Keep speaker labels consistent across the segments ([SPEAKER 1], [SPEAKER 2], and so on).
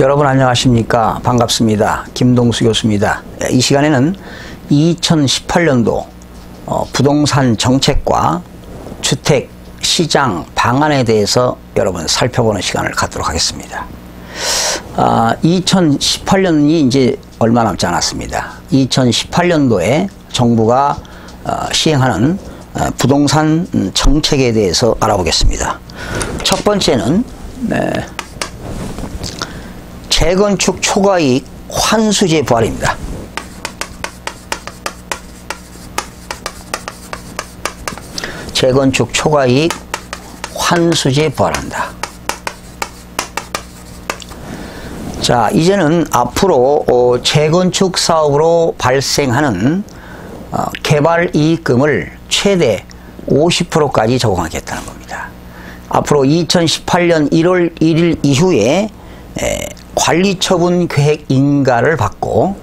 [SPEAKER 1] 여러분 안녕하십니까? 반갑습니다. 김동수 교수입니다. 이 시간에는 2018년도 부동산 정책과 주택 시장 방안에 대해서 여러분 살펴보는 시간을 갖도록 하겠습니다. 2018년이 이제 얼마 남지 않았습니다. 2018년도에 정부가 시행하는 부동산 정책에 대해서 알아보겠습니다. 첫 번째는 재건축 초과이익 환수제 부활입니다. 재건축 초과이익 환수제 부활한다. 자, 이제는 앞으로 재건축 사업으로 발생하는 개발이익금을 최대 50%까지 적용하겠다는 겁니다. 앞으로 2018년 1월 1일 이후에 관리처분 계획 인가를 받고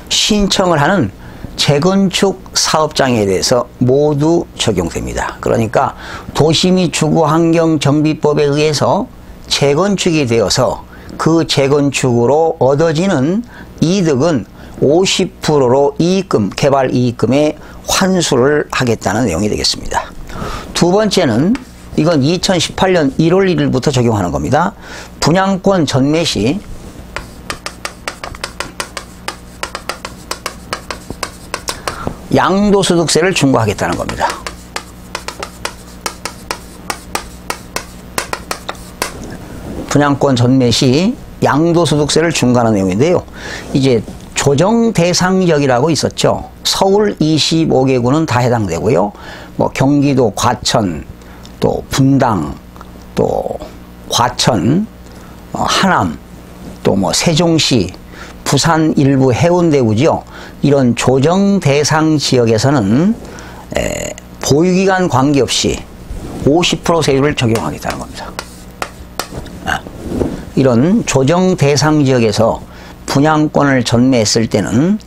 [SPEAKER 1] 신청을 하는 재건축 사업장에 대해서 모두 적용됩니다. 그러니까 도시 및 주거환경정비법에 의해서 재건축이 되어서 그 재건축으로 얻어지는 이득은 50%로 이익금, 개발이익금에 환수를 하겠다는 내용이 되겠습니다. 두 번째는 이건 2018년 1월 1일부터 적용하는 겁니다. 분양권 전매 시 양도소득세를 중과하겠다는 겁니다. 분양권 전매 시 양도소득세를 중과하는 내용인데요. 이제 조정 대상 지역이라고 있었죠. 서울 25개구는 다 해당되고요. 뭐 경기도 과천, 또 분당, 또 과천, 하남, 또 뭐 세종시, 부산 일부 해운대구죠. 이런 조정 대상 지역에서는 보유기간 관계없이 50% 세율을 적용하겠다는 겁니다. 이런 조정 대상 지역에서 분양권을 전매했을 때는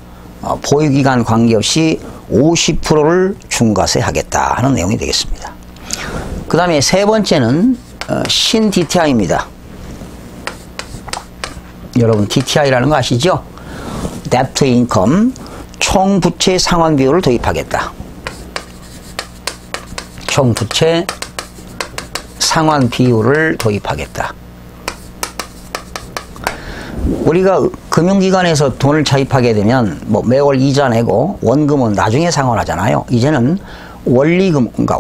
[SPEAKER 1] 보유기간 관계없이 50%를 중과세 하겠다 하는 내용이 되겠습니다. 그 다음에 세 번째는 신 DTI입니다. 여러분 DTI라는 거 아시죠? Debt to Income, 총부채 상환 비율을 도입하겠다. 총부채 상환 비율을 도입하겠다. 우리가 금융기관에서 돈을 차입하게 되면 뭐 매월 이자 내고 원금은 나중에 상환하잖아요. 이제는 원리금, 그러니까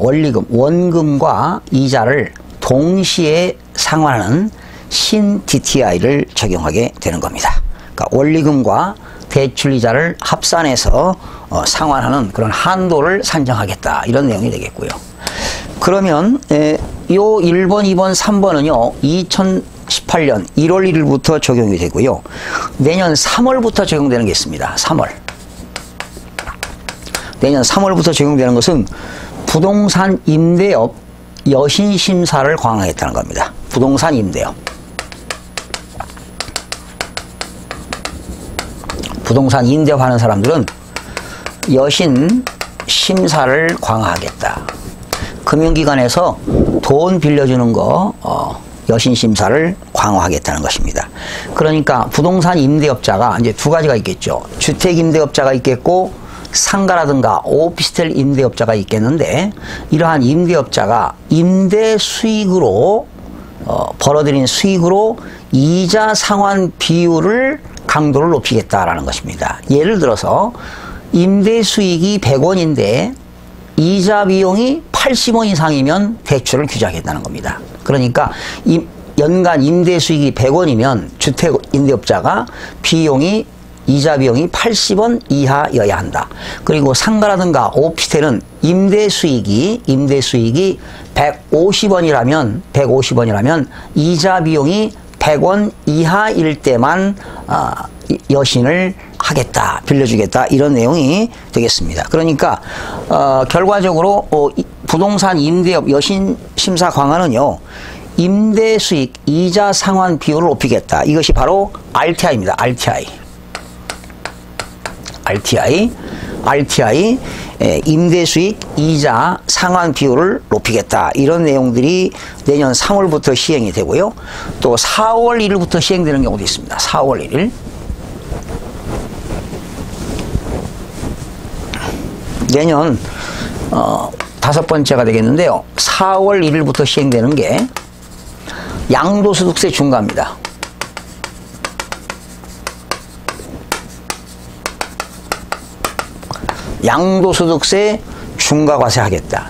[SPEAKER 1] 원금과 이자를 동시에 상환하는 신 DTI를 적용하게 되는 겁니다. 그러니까 원리금과 대출이자를 합산해서 상환하는 그런 한도를 산정하겠다. 이런 내용이 되겠고요. 그러면 요 1번, 2번, 3번은요. 2018년 1월 1일부터 적용이 되고요. 내년 3월부터 적용되는 게 있습니다. 3월. 내년 3월부터 적용되는 것은 부동산 임대업 여신심사를 강화하겠다는 겁니다. 부동산 임대업. 부동산 임대업하는 사람들은 여신 심사를 강화하겠다. 금융기관에서 돈 빌려주는 거 여신 심사를 강화하겠다는 것입니다. 그러니까 부동산 임대업자가 이제 두 가지가 있겠죠. 주택 임대업자가 있겠고 상가라든가 오피스텔 임대업자가 있겠는데 이러한 임대업자가 임대 수익으로 벌어들인 수익으로 이자 상환 비율을 강도를 높이겠다라는 것입니다. 예를 들어서 임대 수익이 100원인데 이자 비용이 80원 이상이면 대출을 규제하겠다는 겁니다. 그러니까 연간 임대 수익이 100원이면 주택 임대업자가 이자 비용이 80원 이하여야 한다. 그리고 상가라든가 오피스텔은 임대 수익이 150원이라면 이자 비용이 100원 이하일 때만 여신을 하겠다, 빌려주겠다 이런 내용이 되겠습니다. 그러니까 결과적으로 부동산 임대업 여신 심사 강화는요. 임대 수익 이자 상환 비율을 높이겠다. 이것이 바로 RTI입니다. RTI. RTI, 임대수익, 이자 상환 비율을 높이겠다. 이런 내용들이 내년 3월부터 시행이 되고요. 또 4월 1일부터 시행되는 경우도 있습니다. 4월 1일. 내년 5번째가 되겠는데요. 4월 1일부터 시행되는 게 양도소득세 중과입니다. 양도소득세 중과과세 하겠다.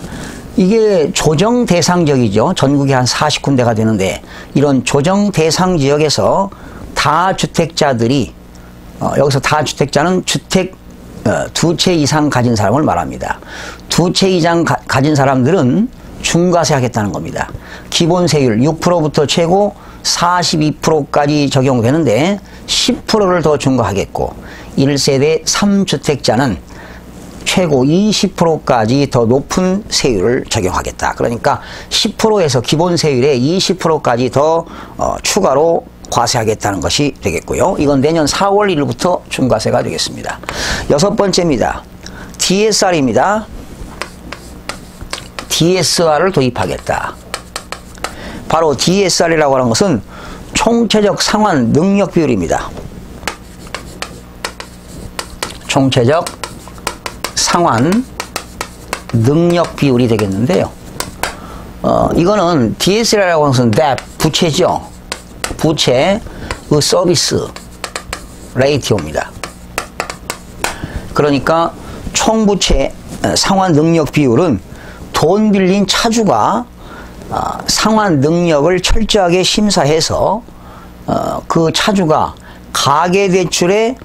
[SPEAKER 1] 이게 조정 대상 지역이죠. 전국에 한 40군데가 되는데 이런 조정 대상 지역에서 다주택자들이 여기서 다주택자는 주택 두 채 이상 가진 사람을 말합니다. 두 채 이상 가진 사람들은 중과세 하겠다는 겁니다. 기본세율 6%부터 최고 42%까지 적용되는데 10%를 더 중과하겠고 1세대 3주택자는 최고 20%까지 더 높은 세율을 적용하겠다. 그러니까 10%에서 기본세율에 20%까지 더 추가로 과세하겠다는 것이 되겠고요. 이건 내년 4월 1일부터 중과세가 되겠습니다. 6번째입니다. DSR입니다. DSR을 도입하겠다. 바로 DSR이라고 하는 것은 총체적 상환 능력 비율입니다. 총체적 상환 능력 비율이 되겠는데요. 이거는 DSR이라고 하는 것은 debt, 부채죠. 부채의 서비스 레이티오입니다. 그러니까 총부채 상환 능력 비율은 돈 빌린 차주가 상환 능력을 철저하게 심사해서 그 차주가 가계대출의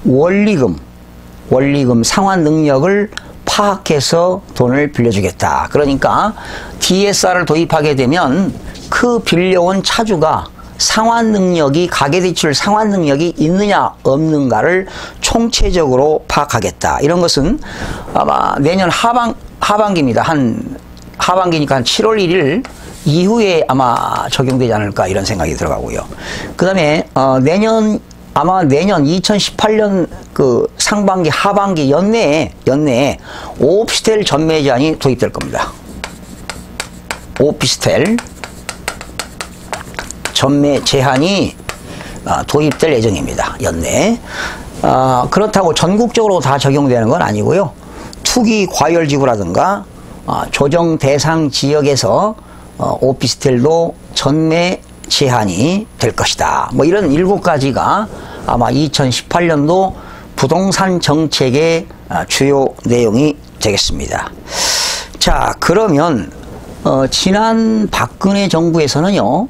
[SPEAKER 1] 원리금 상환 능력을 파악해서 돈을 빌려주겠다. 그러니까 DSR을 도입하게 되면 그 빌려온 차주가 상환 능력이 가계대출 상환 능력이 있느냐 없는가를 총체적으로 파악하겠다. 이런 것은 아마 내년 하반기입니다. 하반기니까 한 7월 1일 이후에 아마 적용되지 않을까 이런 생각이 들어가고요. 그 다음에 내년 2018년 그 상반기 하반기 연내에 오피스텔 전매 제한이 도입될 겁니다. 오피스텔 전매 제한이 도입될 예정입니다. 연내에. 그렇다고 전국적으로 다 적용되는 건 아니고요. 투기 과열지구라든가 조정 대상 지역에서 오피스텔도 전매 제한이 될 것이다. 뭐 이런 7가지가 아마 2018년도 부동산 정책의 주요 내용이 되겠습니다. 자, 그러면 지난 박근혜 정부에서는요.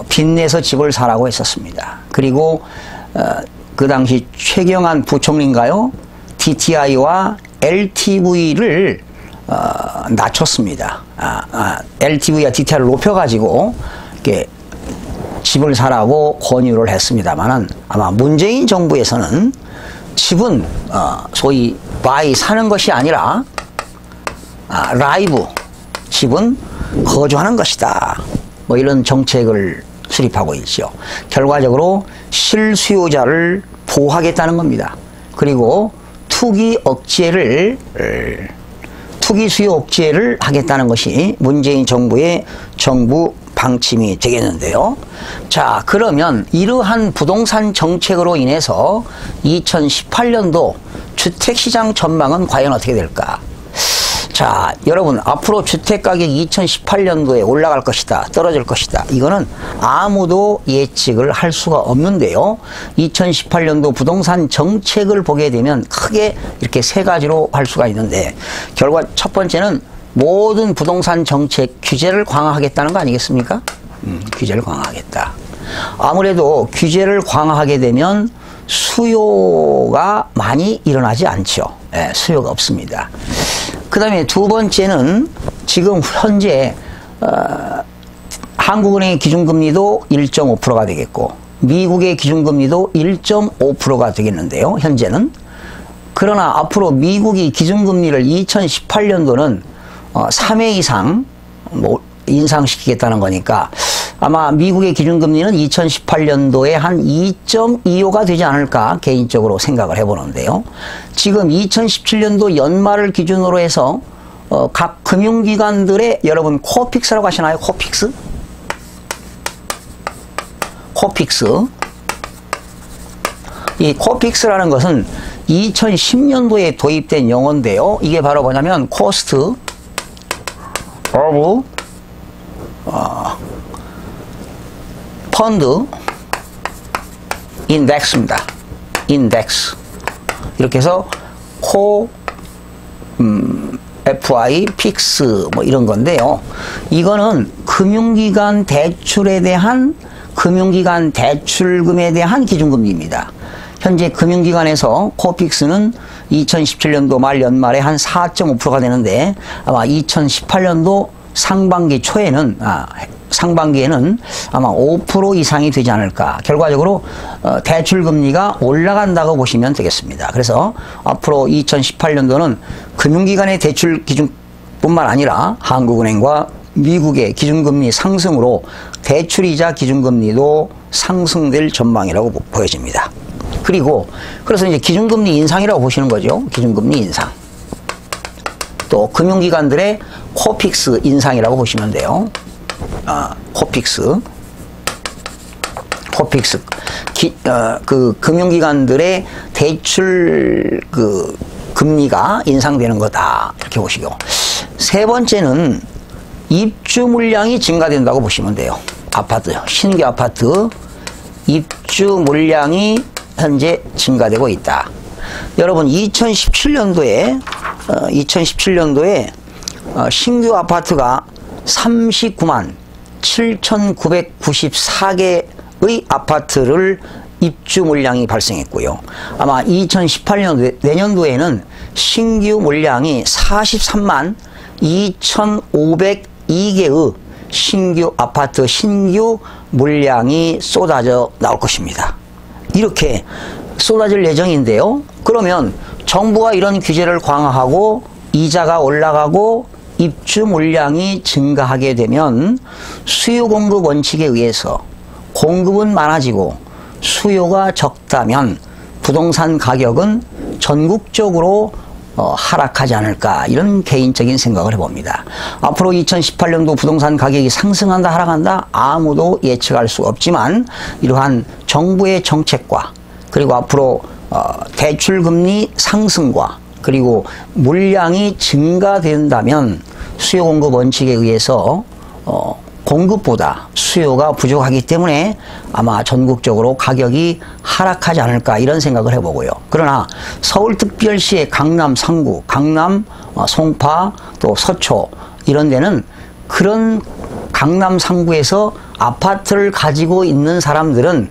[SPEAKER 1] 빚내서 집을 사라고 했었습니다. 그리고 그 당시 최경환 부총리인가요? DTI와 LTV를 낮췄습니다. LTV와 DTI를 높여가지고 이렇게 집을 사라고 권유를 했습니다만은 아마 문재인 정부에서는 집은 소위 바이 사는 것이 아니라 라이브 집은 거주하는 것이다. 뭐 이런 정책을 수립하고 있죠. 결과적으로 실수요자를 보호하겠다는 겁니다. 그리고 투기 수요 억제를 하겠다는 것이 문재인 정부의 정부 방침이 되겠는데요. 자, 그러면 이러한 부동산 정책으로 인해서 2018년도 주택시장 전망은 과연 어떻게 될까? 자, 여러분, 앞으로 주택가격이 2018년도에 올라갈 것이다, 떨어질 것이다. 이거는 아무도 예측을 할 수가 없는데요. 2018년도 부동산 정책을 보게 되면 크게 이렇게 3가지로 할 수가 있는데, 결과 첫 번째는 모든 부동산 정책 규제를 강화하겠다는 거 아니겠습니까? 규제를 강화하겠다. 아무래도 규제를 강화하게 되면 수요가 많이 일어나지 않죠. 수요가 없습니다. 그 다음에 두 번째는 지금 현재 한국은행의 기준금리도 1.5%가 되겠고 미국의 기준금리도 1.5%가 되겠는데요. 현재는. 그러나 앞으로 미국이 기준금리를 2018년도는 3회 이상 인상시키겠다는 거니까 아마 미국의 기준금리는 2018년도에 한 2.25가 되지 않을까 개인적으로 생각을 해보는데요. 지금 2017년도 연말을 기준으로 해서 각 금융기관들의 여러분 코픽스라고 하시나요? 코픽스? 코픽스. 이 코픽스라는 것은 2010년도에 도입된 용어인데요. 이게 바로 뭐냐면 코스트 오브 펀드 인덱스입니다. 인덱스. 이렇게 해서 FI, 픽스 뭐 이런 건데요. 이거는 금융기관 대출에 대한 금융기관 대출금에 대한 기준금리입니다. 현재 금융기관에서 코픽스는 2017년도 말 연말에 한 4.5%가 되는데 아마 2018년도 상반기 초에는 상반기에는 아마 5% 이상이 되지 않을까. 결과적으로 대출금리가 올라간다고 보시면 되겠습니다. 그래서 앞으로 2018년도는 금융기관의 대출 기준뿐만 아니라 한국은행과 미국의 기준금리 상승으로 대출이자 기준금리도 상승될 전망이라고 보여집니다. 그래서 이제 기준금리 인상이라고 보시는 거죠. 기준금리 인상. 또 금융기관들의 코픽스 인상이라고 보시면 돼요. 코픽스. 그 금융기관들의 대출 그 금리가 인상되는 거다. 이렇게 보시고. 세 번째는 입주 물량이 증가된다고 보시면 돼요. 아파트, 신규 아파트 입주 물량이 현재 증가되고 있다. 여러분 2017년도에 신규 아파트가 39만 7,994개의 아파트를 입주 물량이 발생했고요. 아마 2018년 내년도에는 신규 물량이 43만 2,502개의 신규 아파트 신규 물량이 쏟아져 나올 것입니다. 이렇게 쏟아질 예정인데요. 그러면 정부가 이런 규제를 강화하고 이자가 올라가고 입주 물량이 증가하게 되면 수요 공급 원칙에 의해서 공급은 많아지고 수요가 적다면 부동산 가격은 전국적으로 하락하지 않을까, 이런 개인적인 생각을 해봅니다. 앞으로 2018년도 부동산 가격이 상승한다 하락한다 아무도 예측할 수 없지만 이러한 정부의 정책과 그리고 앞으로 대출금리 상승과 그리고 물량이 증가된다면 수요 공급 원칙에 의해서 공급보다 수요가 부족하기 때문에 아마 전국적으로 가격이 하락하지 않을까, 이런 생각을 해보고요. 그러나 서울특별시의 강남 상구, 강남, 송파, 또 서초 이런 데는 그런 강남 상구에서 아파트를 가지고 있는 사람들은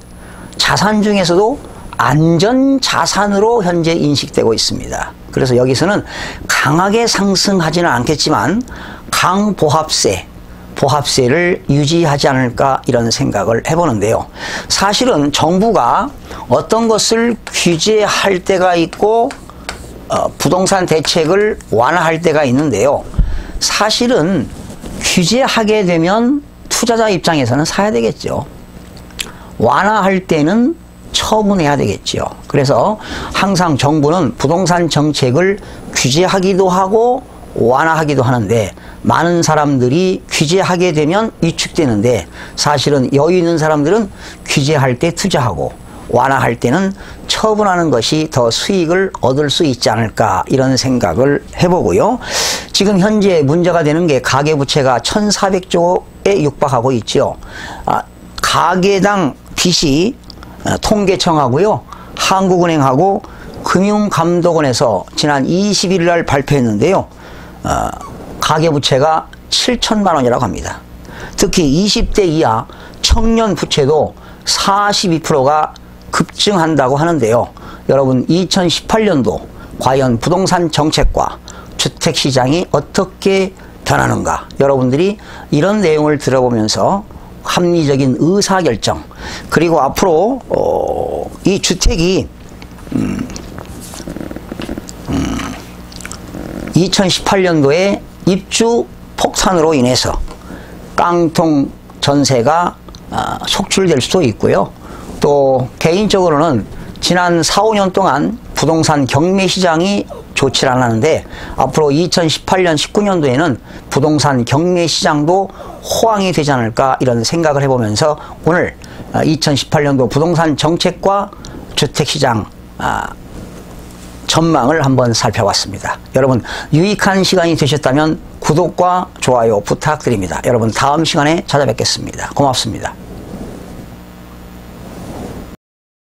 [SPEAKER 1] 자산 중에서도 안전자산으로 현재 인식되고 있습니다. 그래서 여기서는 강하게 상승하지는 않겠지만 보합세를 유지하지 않을까, 이런 생각을 해보는데요. 사실은 정부가 어떤 것을 규제할 때가 있고 부동산 대책을 완화할 때가 있는데요. 사실은 규제하게 되면 투자자 입장에서는 사야 되겠죠. 완화할 때는 처분해야 되겠죠. 그래서 항상 정부는 부동산 정책을 규제하기도 하고 완화하기도 하는데 많은 사람들이 규제하게 되면 위축되는데 사실은 여유 있는 사람들은 규제할 때 투자하고 완화할 때는 처분하는 것이 더 수익을 얻을 수 있지 않을까, 이런 생각을 해보고요. 지금 현재 문제가 되는 게 가계부채가 1,400조에 육박하고 있죠. 가계당 빚이 통계청하고요, 한국은행하고 금융감독원에서 지난 21일 날 발표했는데요. 가계부채가 7천만 원이라고 합니다. 특히 20대 이하 청년 부채도 42%가 급증한다고 하는데요. 여러분 2018년도 과연 부동산 정책과 주택시장이 어떻게 변하는가, 여러분들이 이런 내용을 들어보면서 합리적인 의사결정, 그리고 앞으로 이 주택이 2018년도에 입주 폭탄으로 인해서 깡통 전세가 속출될 수도 있고요. 또 개인적으로는 지난 4, 5년 동안 부동산 경매 시장이 좋지 않았는데 앞으로 2018년, 19년도에는 부동산 경매 시장도 호황이 되지 않을까 이런 생각을 해보면서 오늘 2018년도 부동산 정책과 주택시장 전망을 한번 살펴봤습니다. 여러분 유익한 시간이 되셨다면 구독과 좋아요 부탁드립니다. 여러분 다음 시간에 찾아뵙겠습니다. 고맙습니다.